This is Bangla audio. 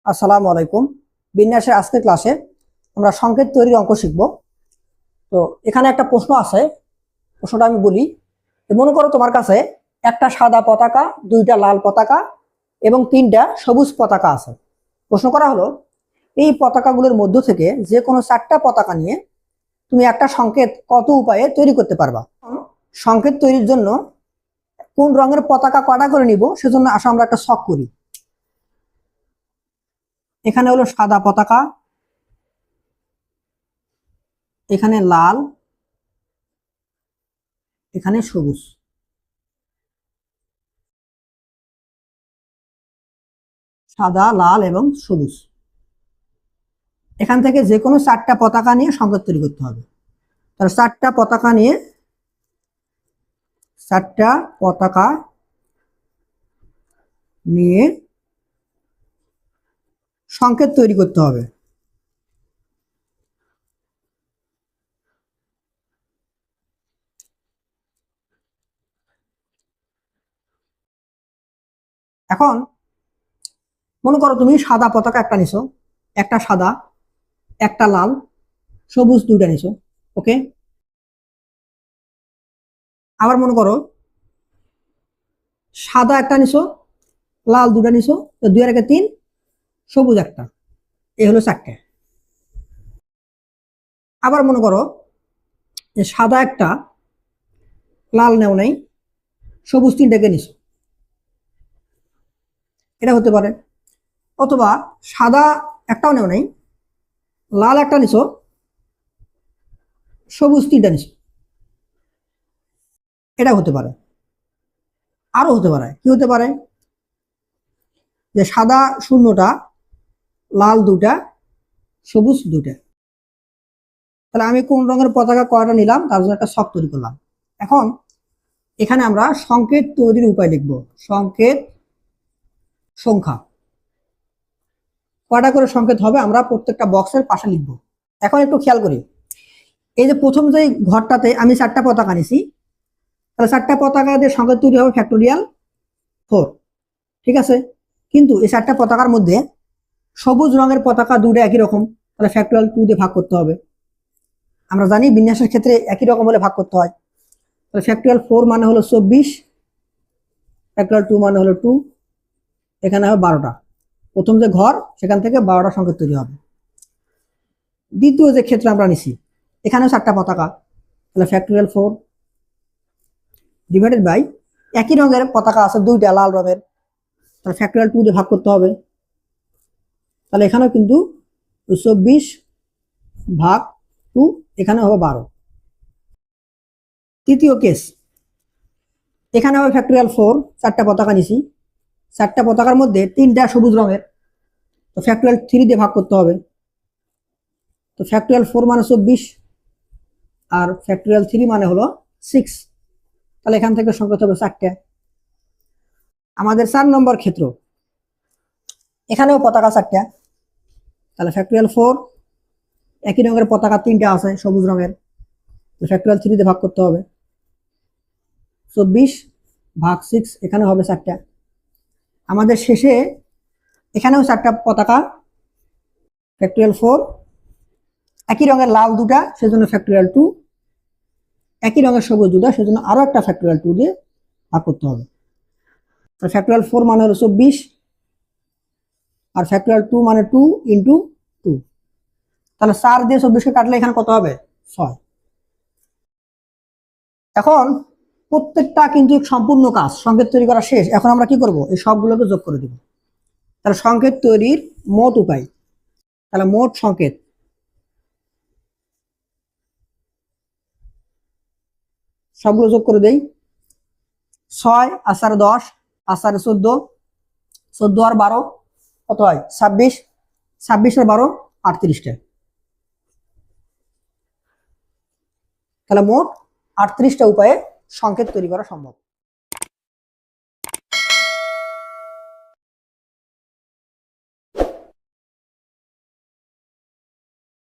আসসালামু আলাইকুম। বিন্যাসের আজকের ক্লাসে আমরা সংকেত তৈরির অঙ্ক শিখব। তো এখানে একটা প্রশ্ন আছে, প্রশ্নটা আমি বলি। মনে করো তোমার কাছে একটা সাদা পতাকা, দুইটা লাল পতাকা এবং তিনটা সবুজ পতাকা আছে। প্রশ্ন করা হলো, এই পতাকাগুলোর মধ্য থেকে যে কোনো চারটা পতাকা নিয়ে তুমি একটা সংকেত কত উপায়ে তৈরি করতে পারবা। সংকেত তৈরির জন্য কোন রঙের পতাকা কটা করে নিব সেজন্য আসলে আমরা একটা ছক করি। এখানে হলো সাদা পতাকা, এখানে লাল, এখানে সবুজ। সাদা, লাল এবং সবুজ। এখান থেকে যে কোনো চারটা পতাকা নিয়ে সংকেত তৈরি করতে হবে। তাহলে চারটা পতাকা নিয়ে সংকেত তৈরি করতে হবে। এখন মনে করো তুমি সাদা পতাকা একটা নিছো, একটা সাদা, একটা লাল, সবুজ দুইটা নিছো। ওকে, আবার মনে করো সাদা একটা নিছো, লাল দুটা নিছো, তো দুই আর একে তিন, সবুজ একটা। এই হলো চারটে। আবার মনে করো যে সাদা একটা, লাল নেও নাই, সবুজ তিনটাকে নিছো, এটা হতে পারে। অথবা সাদা একটাও নেও নাই, লাল একটা নিছো, সবুজ তিনটা নিছো, এটা হতে পারে। আরো হতে পারে, কি হতে পারে, যে সাদা শূন্যটা, লাল দুটা, সবুজ দুটা। তাহলে আমি কোন রঙের পতাকা কয়টা নিলাম তার জন্য একটা ছক তৈরি করলাম। এখন এখানে আমরা সংকেত তৈরির উপায় লিখব। সংকেত সংখ্যা কয়টা করে সংকেত হবে আমরা প্রত্যেকটা বক্সের পাশে লিখব। এখন একটু খেয়াল করি, এই যে প্রথম যে ঘরটাতে আমি চারটা পতাকা নিছি, তাহলে চারটা পতাকা দিয়ে সংকেত তৈরি হবে ফ্যাক্টোরিয়াল 4। ঠিক আছে, কিন্তু এই চারটা পতাকার মধ্যে সবুজ রঙের পতাকা দুটো একই রকম, তাহলে ফ্যাক্টোরিয়াল 2 দিয়ে ভাগ করতে হবে। আমরা জানি বিন্যাসের ক্ষেত্রে একই রকম হলে ভাগ করতে হয়। তাহলে ফ্যাক্টোরিয়াল 4 মানে হলো 24, ফ্যাক্টোরিয়াল 2 মানে হলো 2, এখানে হবে 12টা। প্রথম যে ঘর সেখান থেকে 12টা সংকেত তৈরি হবে। দ্বিতীয় যে ক্ষেত্রে আমরা নিছি, এখানেও চারটা পতাকা, তাহলে ফ্যাক্টোরিয়াল 4 ডিভাইডেড বাই একই রঙের পতাকা আছে দুইটা লাল রঙের, তাহলে ফ্যাক্টোরিয়াল 2 দিয়ে ভাগ করতে হবে। তাহলে এখানেও কিন্তু 24 ভাগ 2, এখানে হবে 12। তৃতীয় কেস, এখানে হবে ফ্যাক্টোরিয়াল 4, চারটা পতাকা নিছি, চারটা পতাকার মধ্যে তিনটা সবুজ রঙের, তো ফ্যাক্টোরিয়াল 3 দিয়ে ভাগ করতে হবে। তো ফ্যাক্টোরিয়াল 4 মানে 24 আর ফ্যাক্টোরিয়াল 3 মানে হলো 6, তাহলে এখান থেকে সংকেত হবে 4টা। আমাদের 4 নম্বর ক্ষেত্র, এখানেও পতাকা 4টা, তাহলে ফ্যাক্টোরিয়াল 4 একই রঙের পতাকা তিনটা আছে সবুজ রঙের, তো ফ্যাক্টোরিয়াল 3 দিয়ে ভাগ করতে হবে। 24 ভাগ 6, এখানে হবে 4টা। আমাদের শেষে এখানেও 4টা পতাকা, ফ্যাক্টোরিয়াল 4 একই রঙের লাল দুটা সেজন্য ফ্যাক্টোরিয়াল 2, একই রঙের সবুজ দুটা সেজন্য আরো একটা ফ্যাক্টোরিয়াল 2 দিয়ে ভাগ করতে হবে। ফ্যাক্টোরিয়াল 4 মানে হলো 24 আর ফ্যাক্টোরিয়াল 2 মানে 2 ইন্টু 2, তাহলে 4 দিয়ে 24কে কাটলে এখানে কত হবে, 6। এখন প্রত্যেকটা কিন্তু সম্পূর্ণ কাজ, সংকেত তৈরি করা শেষ। এখন আমরা কি করব, এই সবগুলোকে যোগ করে দিব। তাহলে সংকেত তৈরির মোট উপায়, তাহলে মোট সংকেত, সবগুলো যোগ করে দেই। 6 আর 4 10, আর 4 14, 14 আর 12 কত হয়, 26, 26 আর 12 38টা। তাহলে মোট 38টা উপায়ে সংকেত তৈরি করা সম্ভব।